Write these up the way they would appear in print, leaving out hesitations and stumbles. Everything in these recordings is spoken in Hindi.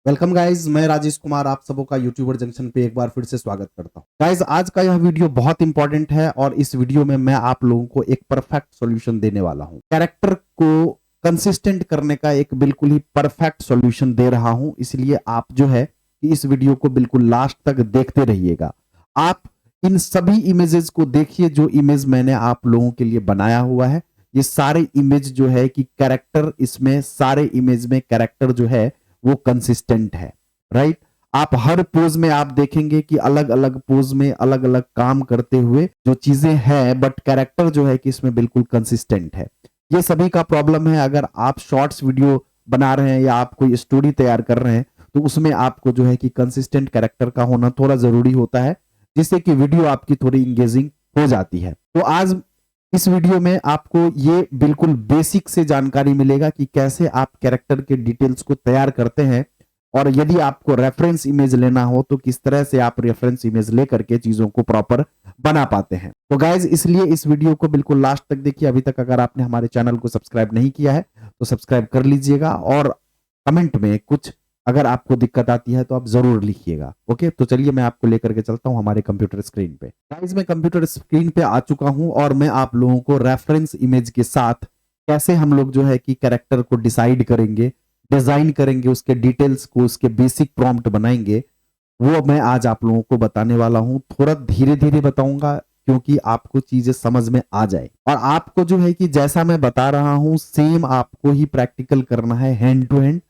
वेलकम गाइज, मैं राजेश कुमार आप सबों का यूट्यूबर जंक्शन पे एक बार फिर से स्वागत करता हूं। गाइज, आज का यह वीडियो बहुत इंपॉर्टेंट है और इस वीडियो में मैं आप लोगों को एक परफेक्ट सॉल्यूशन देने वाला हूं। कैरेक्टर को कंसिस्टेंट करने का एक बिल्कुल ही परफेक्ट सॉल्यूशन दे रहा हूं, इसलिए आप जो है कि इस वीडियो को बिल्कुल लास्ट तक देखते रहिएगा। आप इन सभी इमेजेस को देखिए जो इमेज मैंने आप लोगों के लिए बनाया हुआ है। ये सारे इमेज जो है कि कैरेक्टर, इसमें सारे इमेज में कैरेक्टर जो है वो कंसिस्टेंट है। राइट, आप हर पोज में आप देखेंगे कि अलग अलग पोज में अलग अलग काम करते हुए जो चीजें हैं, बट कैरेक्टर जो है कि इसमें बिल्कुल कंसिस्टेंट है। ये सभी का प्रॉब्लम है। अगर आप शॉर्ट्स वीडियो बना रहे हैं या आप कोई स्टोरी तैयार कर रहे हैं तो उसमें आपको जो है कि कंसिस्टेंट कैरेक्टर का होना थोड़ा जरूरी होता है, जिससे कि वीडियो आपकी थोड़ी इंगेजिंग हो जाती है। तो आज इस वीडियो में आपको ये बिल्कुल बेसिक से जानकारी मिलेगा कि कैसे आप कैरेक्टर के डिटेल्स को तैयार करते हैं, और यदि आपको रेफरेंस इमेज लेना हो तो किस तरह से आप रेफरेंस इमेज लेकर के चीजों को प्रॉपर बना पाते हैं। तो गाइज, इसलिए इस वीडियो को बिल्कुल लास्ट तक देखिए। अभी तक अगर आपने हमारे चैनल को सब्सक्राइब नहीं किया है तो सब्सक्राइब कर लीजिएगा, और कमेंट में कुछ अगर आपको दिक्कत आती है तो आप जरूर लिखिएगा। ओके, तो चलिए मैं आपको लेकर के चलता हूं हमारे कंप्यूटर स्क्रीन पे। गाइस, मैं कंप्यूटर स्क्रीन पे आ चुका हूं और मैं आप लोगों को रेफरेंस इमेज के साथ कैसे हम लोग जो है कि कैरेक्टर को डिसाइड करेंगे, डिजाइन करेंगे, उसके डिटेल्स को, उसके बेसिक प्रॉम्प्ट बनाएंगे, वो मैं आज आप लोगों को बताने वाला हूं। थोड़ा धीरे धीरे बताऊंगा क्योंकि आपको चीजें समझ में आ जाए, और आपको जो है कि जैसा मैं बता रहा हूं सेम आपको ही प्रैक्टिकल करना है, हैंड टू हैंड।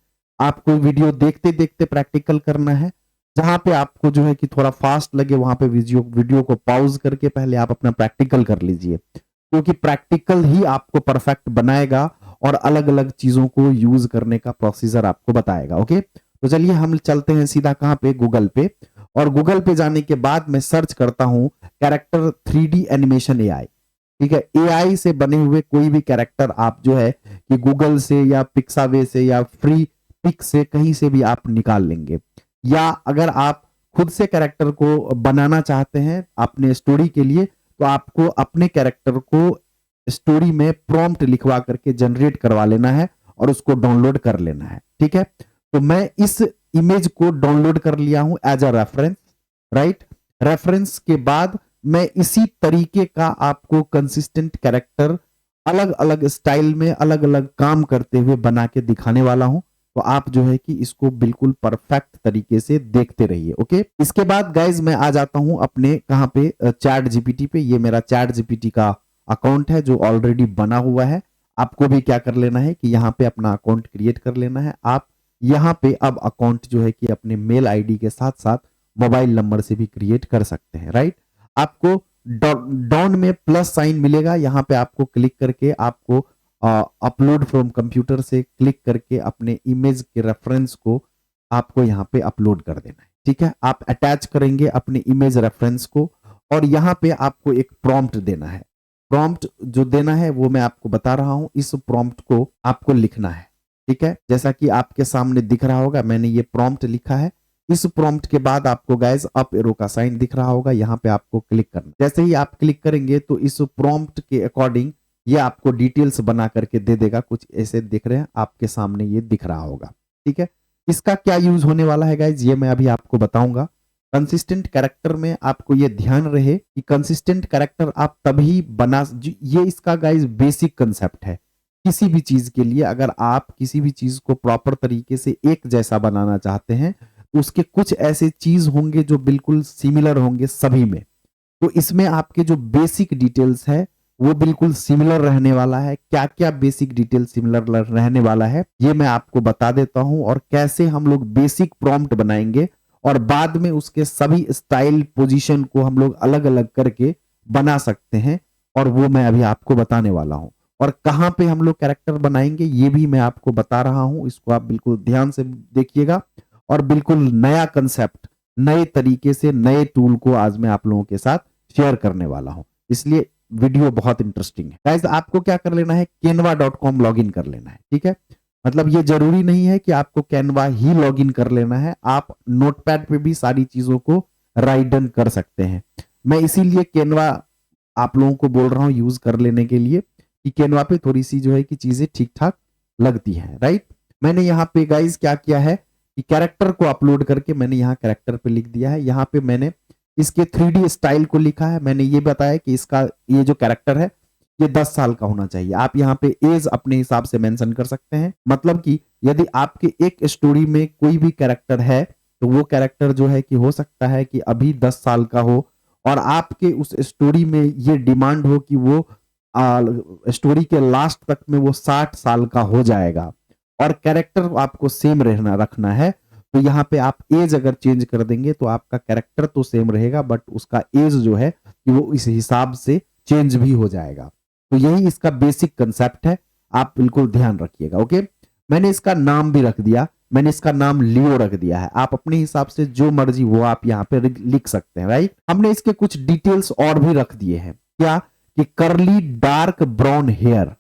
आपको वीडियो देखते देखते प्रैक्टिकल करना है। जहां पे आपको जो है कि थोड़ा फास्ट लगे वहां पे वीडियो को पॉज करके पहले आप अपना प्रैक्टिकल कर लीजिए, क्योंकि प्रैक्टिकल ही आपको परफेक्ट बनाएगा और अलग अलग चीजों को यूज करने का प्रोसीजर आपको बताएगा। ओके, तो चलिए हम चलते हैं सीधा कहां पे, गूगल पे। और गूगल पे जाने के बाद मैं सर्च करता हूं कैरेक्टर 3D एनिमेशन एआई। ठीक है, एआई से बने हुए कोई भी कैरेक्टर आप जो है कि गूगल से या पिक्सावे से या फ्री पिक से कहीं से भी आप निकाल लेंगे। या अगर आप खुद से कैरेक्टर को बनाना चाहते हैं अपने स्टोरी के लिए तो आपको अपने कैरेक्टर को स्टोरी में प्रॉम्प्ट लिखवा करके जनरेट करवा लेना है और उसको डाउनलोड कर लेना है। ठीक है, तो मैं इस इमेज को डाउनलोड कर लिया हूं as a reference. Right, reference के बाद मैं इसी तरीके का आपको कंसिस्टेंट कैरेक्टर अलग अलग स्टाइल में अलग अलग काम करते हुए बना के दिखाने वाला हूं। तो आप जो है कि इसको बिल्कुल परफेक्ट तरीके से देखते रहिए। ओके, इसके बाद गाइज मैं आ जाता हूं अपने कहां पे, चैट जीपीटी पे। ये मेरा चैट जीपीटी का अकाउंट है जो ऑलरेडी बना हुआ है। आपको भी क्या कर लेना है कि यहाँ पे अपना अकाउंट क्रिएट कर लेना है। आप यहाँ पे अब अकाउंट जो है कि अपने मेल आईडी के साथ साथ मोबाइल नंबर से भी क्रिएट कर सकते हैं। राइट, आपको डाउन में प्लस साइन मिलेगा, यहाँ पे आपको क्लिक करके आपको अपलोड फ्रॉम कंप्यूटर से क्लिक करके अपने इमेज के रेफरेंस को आपको यहाँ पे अपलोड कर देना है। ठीक है, आप अटैच करेंगे अपने इमेज रेफरेंस को और यहाँ पे आपको एक प्रॉम्प्ट देना है। प्रॉम्प्ट जो देना है वो मैं आपको बता रहा हूं। इस प्रॉम्प्ट को आपको लिखना है। ठीक है, जैसा कि आपके सामने दिख रहा होगा मैंने ये प्रॉम्प्ट लिखा है। इस प्रॉम्प्ट के बाद आपको गाइस अप एरो का साइन दिख रहा होगा, यहाँ पे आपको क्लिक करना। जैसे ही आप क्लिक करेंगे तो इस प्रॉम्प्ट के अकॉर्डिंग ये आपको डिटेल्स बना करके दे देगा। कुछ ऐसे दिख रहे हैं आपके सामने, ये दिख रहा होगा। ठीक है, इसका क्या यूज होने वाला है गाइज ये मैं अभी आपको बताऊंगा। कंसिस्टेंट कैरेक्टर में आपको ये ध्यान रहे कि कंसिस्टेंट कैरेक्टर आप तभी बना, ये इसका गाइज बेसिक कंसेप्ट है। किसी भी चीज के लिए अगर आप किसी भी चीज को प्रॉपर तरीके से एक जैसा बनाना चाहते हैं तो उसके कुछ ऐसे चीज होंगे जो बिल्कुल सिमिलर होंगे सभी में। तो इसमें आपके जो बेसिक डिटेल्स है वो बिल्कुल सिमिलर रहने वाला है। क्या क्या बेसिक डिटेल सिमिलर रहने वाला है ये मैं आपको बता देता हूं, और कैसे हम लोग बेसिक प्रॉम्प्ट बनाएंगे और बाद में उसके सभी स्टाइल पोजीशन को हम लोग अलग अलग करके बना सकते हैं, और वो मैं अभी आपको बताने वाला हूं। और कहां पे हम लोग कैरेक्टर बनाएंगे ये भी मैं आपको बता रहा हूं, इसको आप बिल्कुल ध्यान से देखिएगा। और बिल्कुल नया कंसेप्ट, नए तरीके से नए टूल को आज मैं आप लोगों के साथ शेयर करने वाला हूं, इसलिए वीडियो बहुत इंटरेस्टिंग है। गाइस, आपको क्या कर लेना है, canva.com लॉग इन कर लेना है। ठीक है, मतलब ये जरूरी नहीं है कि आपको कैनवा ही लॉग इन कर लेना है, आप नोटपैड पे भी सारी चीजों को राइट डन कर सकते हैं। मैं इसीलिए कैनवा आप लोगों को बोल रहा हूं यूज कर लेने के लिए, कि कैनवा पे थोड़ी सी जो है कि चीजें ठीक ठाक लगती हैं। राइट, मैंने यहाँ पे गाइज क्या किया है कि कैरेक्टर को अपलोड करके मैंने यहाँ कैरेक्टर पे लिख दिया है। यहाँ पे मैंने इसके 3D स्टाइल को लिखा है। मैंने ये बताया कि इसका ये जो कैरेक्टर है ये 10 साल का होना चाहिए। आप यहाँ पे एज अपने हिसाब से मेंशन कर सकते हैं। मतलब कि यदि आपके एक स्टोरी में कोई भी कैरेक्टर है तो वो कैरेक्टर जो है कि हो सकता है कि अभी 10 साल का हो और आपके उस स्टोरी में ये डिमांड हो कि वो स्टोरी के लास्ट तक में वो 60 साल का हो जाएगा और कैरेक्टर आपको सेम रहना रखना है। तो यहाँ पे आप एज अगर चेंज कर देंगे तो आपका कैरेक्टर तो सेम रहेगा बट उसका एज जो है कि वो इस हिसाब से चेंज भी हो जाएगा। तो यही इसका बेसिक कंसेप्ट है, आप बिल्कुल ध्यान रखिएगा। ओके, मैंने इसका नाम भी रख दिया, मैंने इसका नाम लियो रख दिया है। आप अपने हिसाब से जो मर्जी वो आप यहाँ पे लिख सकते हैं, राइट। हमने इसके कुछ डिटेल्स और भी रख दिए हैं, क्या कि करली डार्क ब्राउन हेयर,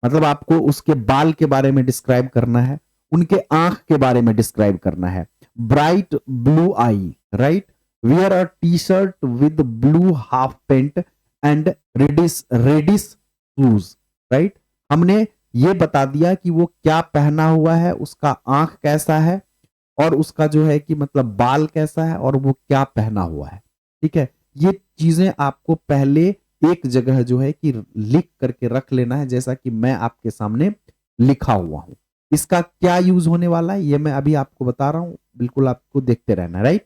मतलब आपको उसके बाल के बारे में डिस्क्राइब करना है, उनके आंख के बारे में डिस्क्राइब करना है। Bright blue eye, right, wear a T shirt with blue half pant and reddish shoes, right. हमने ये बता दिया कि वो क्या पहना हुआ है, उसका आंख कैसा है और उसका जो है कि मतलब बाल कैसा है और वो क्या पहना हुआ है, ठीक है। ये चीजें आपको पहले एक जगह जो है कि लिख करके रख लेना है, जैसा कि मैं आपके सामने लिखा हुआ हूं। इसका क्या यूज होने वाला है ये मैं अभी आपको बता रहा हूं, बिल्कुल आपको देखते रहना, राइट।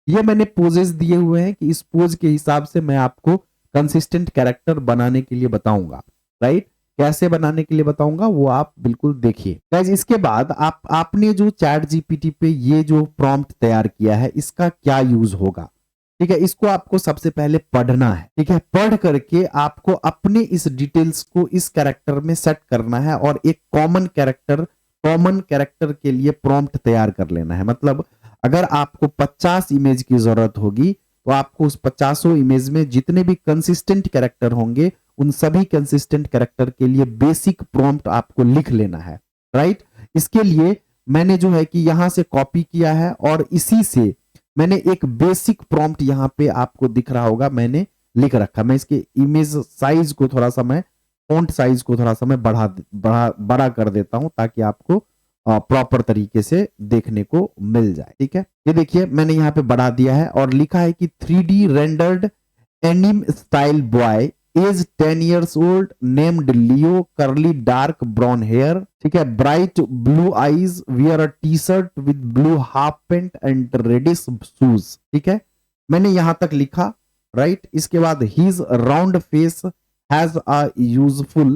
ये मैंने पोजेस दिए हुए हैं कि इस पोज के हिसाब से मैं आपको कंसिस्टेंट कैरेक्टर बनाने के लिए बताऊंगा, राइट। कैसे बनाने के लिए बताऊंगा वो आप बिल्कुल देखिए। गाइस इसके बाद आपने जो चैट जीपीटी पे ये जो प्रॉम्प्ट तैयार किया है इसका क्या यूज होगा, ठीक है। इसको आपको सबसे पहले पढ़ना है, ठीक है। पढ़ करके आपको अपने इस डिटेल्स को इस कैरेक्टर में सेट करना है और एक कॉमन कैरेक्टर के लिए प्रॉम्प्ट तैयार कर लेना है। मतलब अगर आपको 50 इमेज की जरूरत होगी तो आपको उस 50 इमेज में जितने भी कंसिस्टेंट कैरेक्टर होंगे उन सभी कंसिस्टेंट कैरेक्टर के लिए बेसिक प्रॉम्प्ट आपको लिख लेना है, राइट। इसके लिए मैंने जो है कि यहां से कॉपी किया है और इसी से मैंने एक बेसिक प्रॉम्प्ट यहां पे आपको दिख रहा होगा, मैंने लिख रखा। मैं इसके इमेज साइज को थोड़ा सा मैं फॉन्ट साइज को थोड़ा सा मैं बड़ा कर देता हूं ताकि आपको प्रॉपर तरीके से देखने को मिल जाए, ठीक है। ये देखिए मैंने यहाँ पे बढ़ा दिया है और लिखा है कि 3D rendered anime style boy age 10 years old named Leo, curly dark brown hair, ठीक है, bright blue eyes, wear a t-shirt with blue half pant and reddish shoes, ठीक है। मैंने यहां तक लिखा, राइट। इसके बाद his round face has a youthful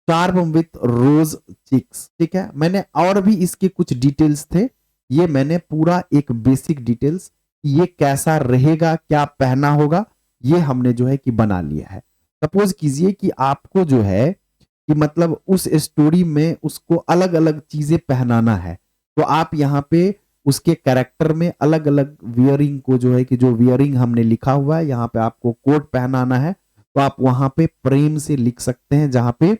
charm with rose cheeks, ठीक है। मैंने और भी इसके कुछ डिटेल्स थे, ये मैंने पूरा एक बेसिक डिटेल्स ये कैसा रहेगा, क्या पहना होगा, ये हमने जो है कि बना लिया है। सपोज कीजिए कि आपको जो है कि मतलब उस स्टोरी में उसको अलग अलग चीजें पहनाना है, तो आप यहाँ पे उसके कैरेक्टर में अलग अलग वियरिंग को जो है कि जो वियरिंग हमने लिखा हुआ है यहाँ पे आपको कोट पहनाना है तो आप वहां पे प्रेम से लिख सकते हैं। जहां पे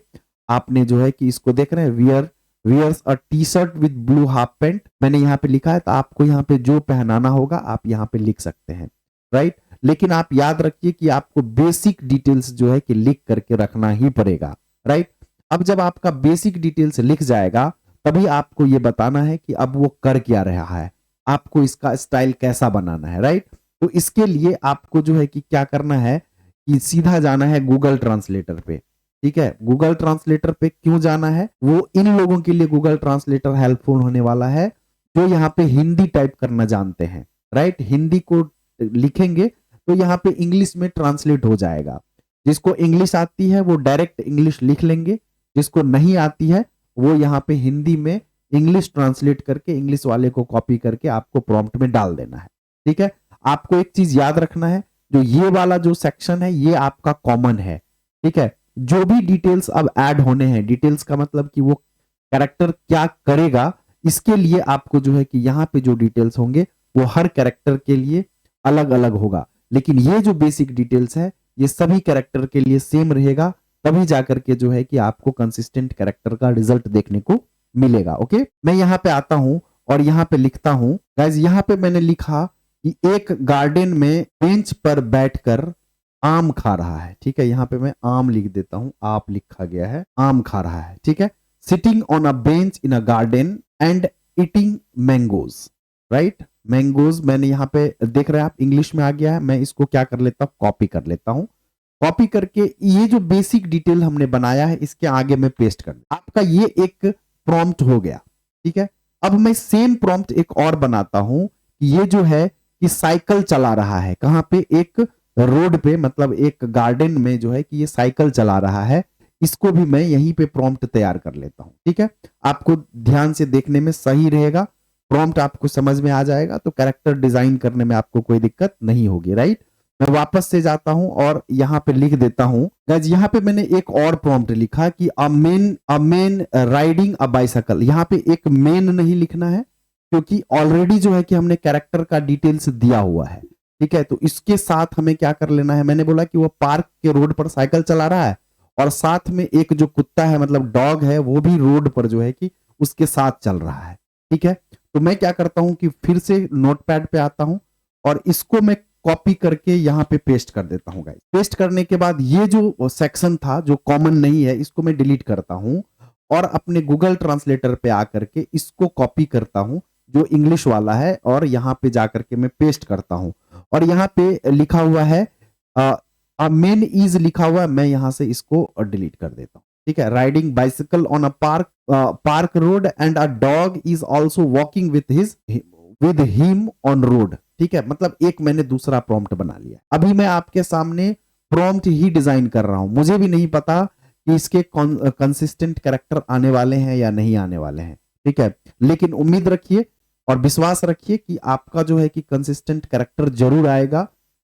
आपने जो है कि इसको देख रहे हैं wears a T shirt with blue half pant, मैंने यहाँ पे लिखा है, तो आपको यहाँ पे जो पहनाना होगा आप यहाँ पे लिख सकते हैं, राइट। लेकिन आप याद रखिए कि आपको बेसिक डिटेल्स जो है कि लिख करके रखना ही पड़ेगा, राइट। अब जब आपका बेसिक डिटेल्स लिख जाएगा तभी आपको यह बताना है कि अब वो कर क्या रहा है, आपको इसका स्टाइल कैसा बनाना है, राइट। तो इसके लिए आपको जो है कि क्या करना है कि सीधा जाना है गूगल ट्रांसलेटर पे, ठीक है। गूगल ट्रांसलेटर पे क्यों जाना है, वो इन लोगों के लिए गूगल ट्रांसलेटर हेल्पफुल होने वाला है जो यहाँ पे हिंदी टाइप करना जानते हैं, राइट। हिंदी को लिखेंगे तो यहाँ पे इंग्लिश में ट्रांसलेट हो जाएगा। जिसको इंग्लिश आती है वो डायरेक्ट इंग्लिश लिख लेंगे, जिसको नहीं आती है वो यहाँ पे हिंदी में इंग्लिश ट्रांसलेट करके इंग्लिश वाले को कॉपी करके आपको प्रॉम्प्ट में डाल देना है, ठीक है। आपको एक चीज याद रखना है, जो ये वाला जो सेक्शन है ये आपका कॉमन है, ठीक है। जो भी डिटेल्स अब ऐड होने हैं, डिटेल्स का मतलब कि वो कैरेक्टर क्या करेगा, इसके लिए आपको जो है कि यहाँ पे जो डिटेल्स होंगे वो हर कैरेक्टर के लिए अलग अलग होगा। लेकिन ये जो बेसिक डिटेल्स है ये सभी कैरेक्टर के लिए सेम रहेगा, तभी जाकर के जो है कि आपको कंसिस्टेंट कैरेक्टर का रिजल्ट देखने को मिलेगा। ओके, मैं यहाँ पे आता हूं और यहाँ पे लिखता हूं, गाइस यहाँ पे मैंने लिखा कि एक गार्डन में बेंच पर बैठकर आम खा रहा है, ठीक है। यहाँ पे मैं आम लिख देता हूं, आप लिखा गया है, आम खा रहा है, ठीक है। Sitting on a bench in a garden and eating mangoes, right. Mangoes मैंने यहाँ पे देख रहे हैं आप, इंग्लिश में आ गया है। मैं इसको क्या कर लेता हूँ, कॉपी कर लेता हूँ। कॉपी करके ये जो बेसिक डिटेल हमने बनाया है इसके आगे मैं पेस्ट कर दूं। आपका ये एक प्रॉम्प्ट हो गया, ठीक है। अब मैं सेम प्रॉम्प्ट एक और बनाता हूं। ये जो है कि साइकिल चला रहा है, कहां पे, एक रोड पे, मतलब एक गार्डन में जो है कि ये साइकिल चला रहा है। इसको भी मैं यहीं पे प्रॉम्प्ट तैयार कर लेता हूं, ठीक है। आपको ध्यान से देखने में सही रहेगा, प्रॉम्प्ट आपको समझ में आ जाएगा, तो कैरेक्टर डिजाइन करने में आपको कोई दिक्कत नहीं होगी, राइट। मैं वापस से जाता हूं और यहां पे लिख देता हूं गाइस, यहां पे मैंने एक और प्रॉम्प्ट लिखा कि अ मेन राइडिंग अ बाइसाइकिल। यहां पे एक मेन नहीं लिखना है क्योंकि ऑलरेडी जो है कि हमने कैरेक्टर का डिटेल्स दिया हुआ है, ठीक है। तो इसके साथ हमें क्या कर लेना है, मैंने बोला कि वो पार्क के रोड पर साइकिल चला रहा है और साथ में एक जो कुत्ता है, मतलब डॉग है, वो भी रोड पर जो है कि उसके साथ चल रहा है, ठीक है। तो मैं क्या करता हूं कि फिर से नोटपैड पे आता हूं और इसको मैं कॉपी करके यहां पे पेस्ट कर देता हूं गाइस। पेस्ट करने के बाद ये जो सेक्शन था जो कॉमन नहीं है, इसको मैं डिलीट करता हूं और अपने गूगल ट्रांसलेटर पे आकर के इसको कॉपी करता हूं जो इंग्लिश वाला है और यहां पे जाकर के मैं पेस्ट करता हूं। और यहां पे लिखा हुआ है मेन इज लिखा हुआ है, मैं यहां से इसको डिलीट कर देता हूं, ठीक है। Riding bicycle on a park road and a dog is also walking with him on road, ठीक है। मतलब एक मैंने दूसरा प्रॉम्प्ट बना लिया। अभी मैं आपके सामने प्रॉम्प्ट ही डिजाइन कर रहा हूं, मुझे भी नहीं पता कि इसके कंसिस्टेंट कैरेक्टर आने वाले हैं या नहीं आने वाले हैं, ठीक है। लेकिन उम्मीद रखिए और विश्वास रखिए कि आपका जो है कि कंसिस्टेंट कैरेक्टर जरूर आएगा।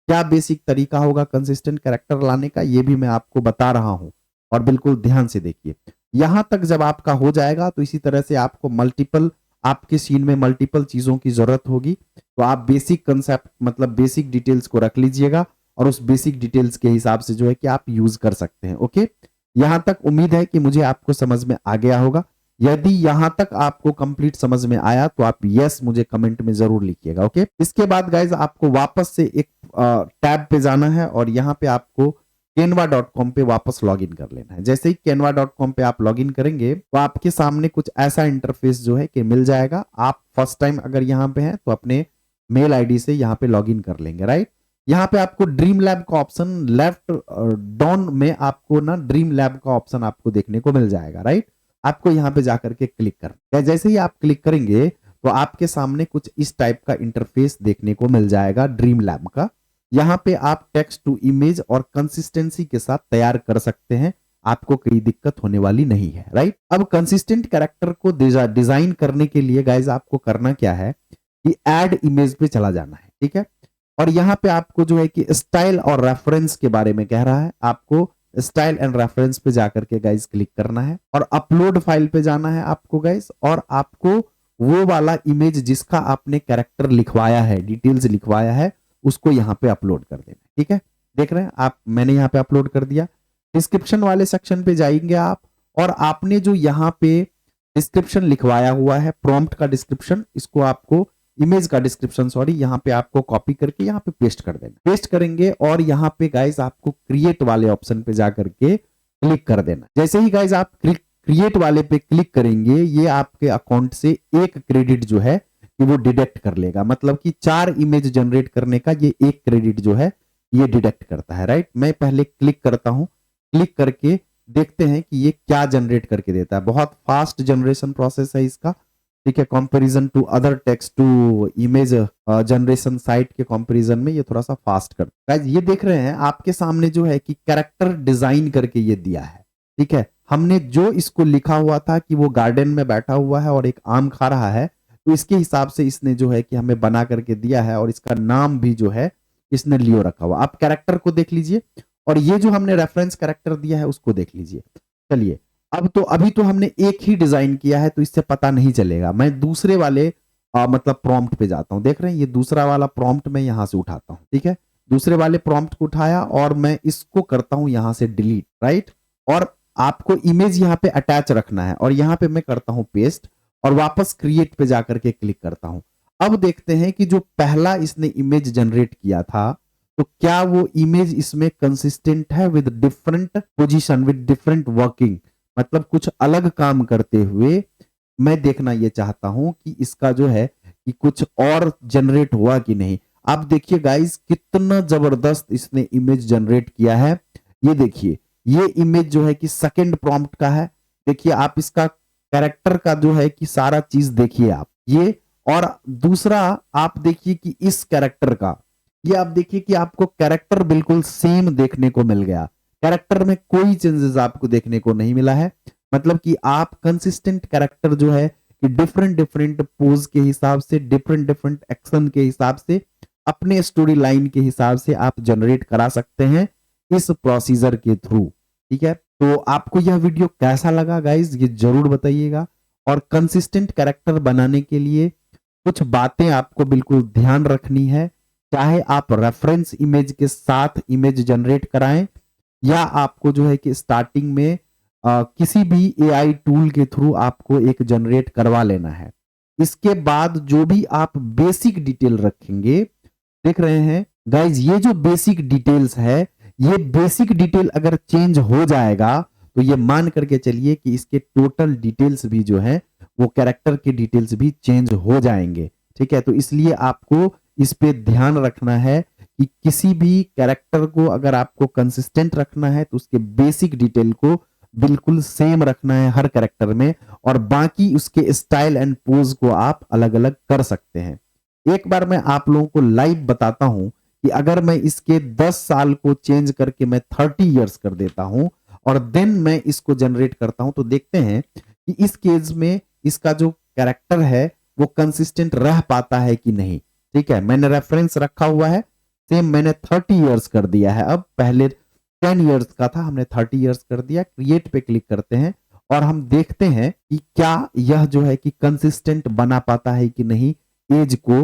क्या बेसिक तरीका होगा कंसिस्टेंट कैरेक्टर लाने का, ये भी मैं आपको बता रहा हूं और बिल्कुल ध्यान से देखिए। यहां तक जब आपका हो जाएगा तो इसी तरह से आपको आपके सीन में मल्टीपल चीजों की जरूरत होगी, तो आप बेसिक कंसेप्ट, मतलब बेसिक डिटेल्स को रख लीजिएगा और उस बेसिक डिटेल्स के हिसाब से जो है कि आप यूज कर सकते हैं। ओके, यहां तक उम्मीद है कि मुझे आपको समझ में आ गया होगा। यदि यहां तक आपको कंप्लीट समझ में आया तो आप यस मुझे कमेंट में जरूर लिखिएगा। ओके, इसके बाद गाइज आपको वापस से एक टैब पे जाना है और यहां पे आपको canva.com पे वापस लॉगिन कर लेना है। जैसे ही canva.com पे आप लॉगिन करेंगे तो आपके सामने कुछ ऐसा इंटरफेस जो है कि मिल जाएगा। आप फर्स्ट टाइम अगर यहाँ पे हैं तो अपने मेल आईडी से यहाँ पे लॉगिन कर लेंगे, राइट। यहाँ पे आपको ड्रीम लैब का ऑप्शन लेफ्ट डाउन में आपको ना ड्रीम लैब का ऑप्शन आपको देखने को मिल जाएगा, राइट। आपको यहाँ पे जाकर के क्लिक करना है। जैसे ही आप क्लिक करेंगे तो आपके सामने कुछ इस टाइप का इंटरफेस देखने को मिल जाएगा ड्रीम लैब का। यहाँ पे आप टेक्स्ट टू इमेज और कंसिस्टेंसी के साथ तैयार कर सकते हैं, आपको कोई दिक्कत होने वाली नहीं है, राइट। अब कंसिस्टेंट कैरेक्टर को डिजाइन करने के लिए गाइज आपको करना क्या है कि ऐड इमेज पे चला जाना है, ठीक है। और यहाँ पे आपको जो है कि स्टाइल और रेफरेंस के बारे में कह रहा है, आपको स्टाइल एंड रेफरेंस पे जाकर के गाइज क्लिक करना है और अपलोड फाइल पे जाना है आपको गाइज, और आपको वो वाला इमेज जिसका आपने कैरेक्टर लिखवाया है, डिटेल्स लिखवाया है, उसको यहाँ पे अपलोड कर देना, ठीक है। देख रहे हैं आप, मैंने यहाँ पे अपलोड कर दिया। डिस्क्रिप्शन वाले सेक्शन पे जाएंगे आप और आपने जो यहाँ पे डिस्क्रिप्शन लिखवाया हुआ है, प्रॉम्प्ट का डिस्क्रिप्शन, इसको आपको इमेज का डिस्क्रिप्शन सॉरी, यहाँ पे आपको कॉपी करके यहाँ पे पेस्ट कर देना। पेस्ट करेंगे और यहाँ पे गाइज आपको क्रिएट वाले ऑप्शन पे जाकर के क्लिक कर देना। जैसे ही गाइज आप क्रिएट वाले पे क्लिक करेंगे, ये आपके अकाउंट से एक क्रेडिट जो है कि वो डिडक्ट कर लेगा। मतलब कि 4 इमेज जनरेट करने का ये एक क्रेडिट जो है ये डिडक्ट करता है, राइट। मैं पहले क्लिक करता हूं, क्लिक करके देखते हैं कि ये क्या जनरेट करके देता है। बहुत फास्ट जनरेशन प्रोसेस है इसका, ठीक है। Comparison to other text to image generation site के कंपैरिजन में ये थोड़ा सा फास्ट करता है। ये देख रहे हैं आपके सामने जो है कि कैरेक्टर डिजाइन करके ये दिया है, ठीक है। हमने जो इसको लिखा हुआ था कि वो गार्डन में बैठा हुआ है और एक आम खा रहा है, तो इसके हिसाब से इसने जो है कि हमें बना करके दिया है और इसका नाम भी जो है इसने लियो रखा हुआ। आप कैरेक्टर को देख लीजिए और ये जो हमने रेफरेंस कैरेक्टर दिया है उसको देख लीजिए। चलिए, अब तो अभी तो हमने एक ही डिजाइन किया है तो इससे पता नहीं चलेगा। मैं दूसरे वाले मतलब प्रॉम्प्ट पे जाता हूं। देख रहे हैं ये दूसरा वाला प्रॉम्प्ट मैं यहां से उठाता हूं, ठीक है। दूसरे वाले प्रॉम्प्ट को उठाया और मैं इसको करता हूं यहां से डिलीट, राइट। और आपको इमेज यहाँ पे अटैच रखना है और यहाँ पे मैं करता हूं पेस्ट और वापस क्रिएट पे जाकर के क्लिक करता हूं। अब देखते हैं कि जो पहला इसने इमेज जनरेट किया था तो क्या वो इमेज इसमें कंसिस्टेंट है with different position, with different working, मतलब कुछ अलग काम करते हुए मैं देखना ये चाहता हूं कि इसका जो है कि कुछ और जनरेट हुआ कि नहीं। आप देखिए गाइस कितना जबरदस्त इसने इमेज जनरेट किया है। ये देखिए, ये इमेज जो है कि सेकंड प्रॉम्प्ट का है। देखिए आप इसका कैरेक्टर का जो है कि सारा चीज देखिए आप ये। और दूसरा आप देखिए कि इस कैरेक्टर का, ये आप देखिए कि आपको कैरेक्टर बिल्कुल सेम देखने को मिल गया। कैरेक्टर में कोई चेंजेस आपको देखने को नहीं मिला है। मतलब कि आप कंसिस्टेंट कैरेक्टर जो है कि डिफरेंट डिफरेंट पोज के हिसाब से, डिफरेंट डिफरेंट एक्शन के हिसाब से, अपने स्टोरी लाइन के हिसाब से आप जनरेट करा सकते हैं इस प्रोसीजर के थ्रू। ठीक है, तो आपको यह वीडियो कैसा लगा गाइज ये जरूर बताइएगा। और कंसिस्टेंट कैरेक्टर बनाने के लिए कुछ बातें आपको बिल्कुल ध्यान रखनी है। चाहे आप रेफरेंस इमेज के साथ इमेज जनरेट कराएं, या आपको जो है कि स्टार्टिंग में किसी भी एआई टूल के थ्रू आपको एक जनरेट करवा लेना है। इसके बाद जो भी आप बेसिक डिटेल रखेंगे, देख रहे हैं गाइज, ये जो बेसिक डिटेल्स है, ये बेसिक डिटेल अगर चेंज हो जाएगा तो ये मान करके चलिए कि इसके टोटल डिटेल्स भी जो है वो कैरेक्टर के डिटेल्स भी चेंज हो जाएंगे। ठीक है, तो इसलिए आपको इस पे ध्यान रखना है कि किसी भी कैरेक्टर को अगर आपको कंसिस्टेंट रखना है तो उसके बेसिक डिटेल को बिल्कुल सेम रखना है हर कैरेक्टर में, और बाकी उसके स्टाइल एंड पोज को आप अलग अलग कर सकते हैं। एक बार मैं आप लोगों को लाइव बताता हूं कि अगर मैं इसके 10 साल को चेंज करके मैं 30 इयर्स कर देता हूं और देन मैं इसको जनरेट करता हूं, तो देखते हैं कि इस केस में इसका जो कैरेक्टर है वो कंसिस्टेंट रह पाता है कि नहीं। ठीक है, मैंने रेफरेंस रखा हुआ है, सेम मैंने 30 इयर्स कर दिया है। अब पहले 10 इयर्स का था, हमने 30 इयर्स कर दिया। क्रिएट पे क्लिक करते हैं और हम देखते हैं कि क्या यह जो है कि कंसिस्टेंट बना पाता है कि नहीं एज को।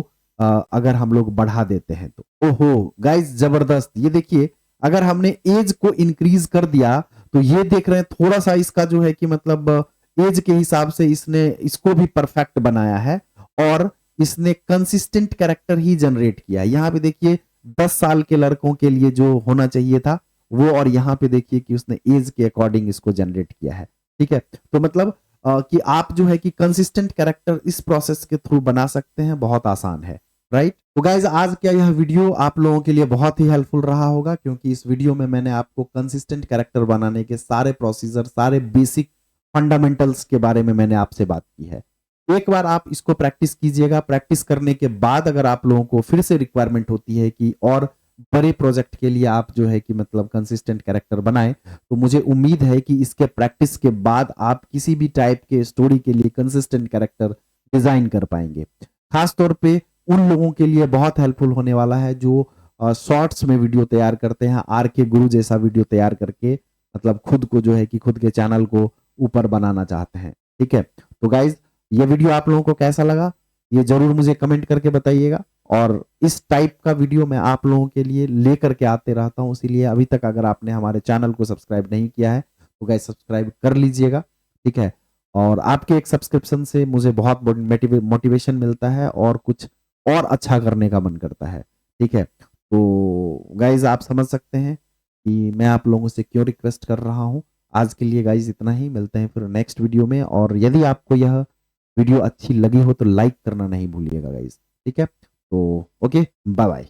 अगर हम लोग बढ़ा देते हैं तो ओहो गाइस जबरदस्त, ये देखिए अगर हमने एज को इंक्रीज कर दिया तो ये देख रहे हैं थोड़ा सा इसका जो है कि मतलब एज के हिसाब से इसने इसको भी परफेक्ट बनाया है, और इसने कंसिस्टेंट कैरेक्टर ही जनरेट किया है। यहाँ पे देखिए 10 साल के लड़कों के लिए जो होना चाहिए था वो, और यहाँ पे देखिए कि उसने एज के अकॉर्डिंग इसको जनरेट किया है। ठीक है, तो मतलब कि आप जो है कि कंसिस्टेंट कैरेक्टर इस प्रोसेस के थ्रू बना सकते हैं, बहुत आसान है। राइट, तो गाइज आज क्या यह वीडियो आप लोगों के लिए बहुत ही हेल्पफुल रहा होगा, क्योंकि इस वीडियो में मैंने आपको कंसिस्टेंट कैरेक्टर बनाने के सारे प्रोसीजर, सारे बेसिक फंडामेंटल्स के बारे में मैंने आपसे बात की है। एक बार आप इसको प्रैक्टिस कीजिएगा। प्रैक्टिस करने के बाद अगर आप लोगों को फिर से रिक्वायरमेंट होती है कि और बड़े प्रोजेक्ट के लिए आप जो है कि मतलब कंसिस्टेंट कैरेक्टर बनाएं, तो मुझे उम्मीद है कि इसके प्रैक्टिस के बाद आप किसी भी टाइप के स्टोरी के लिए कंसिस्टेंट कैरेक्टर डिजाइन कर पाएंगे। खास तौर पे उन लोगों के लिए बहुत हेल्पफुल होने वाला है जो शॉर्ट्स में वीडियो तैयार करते हैं, आर के गुरु जैसा वीडियो तैयार करके मतलब खुद को जो है कि खुद के चैनल को ऊपर बनाना चाहते हैं। ठीक है, तो गाइज ये वीडियो आप लोगों को कैसा लगा ये जरूर मुझे कमेंट करके बताइएगा। और इस टाइप का वीडियो मैं आप लोगों के लिए लेकर के आते रहता हूं, इसीलिए अभी तक अगर आपने हमारे चैनल को सब्सक्राइब नहीं किया है तो गाइज सब्सक्राइब कर लीजिएगा। ठीक है, और आपके एक सब्सक्रिप्शन से मुझे बहुत मोटिवेशन मिलता है और कुछ और अच्छा करने का मन करता है। ठीक है, तो गाइज आप समझ सकते हैं कि मैं आप लोगों से क्यों रिक्वेस्ट कर रहा हूं। आज के लिए गाइज इतना ही, मिलते हैं फिर नेक्स्ट वीडियो में। और यदि आपको यह वीडियो अच्छी लगी हो तो लाइक करना नहीं भूलिएगा गाइज। ठीक है, तो ओके, बाय बाय।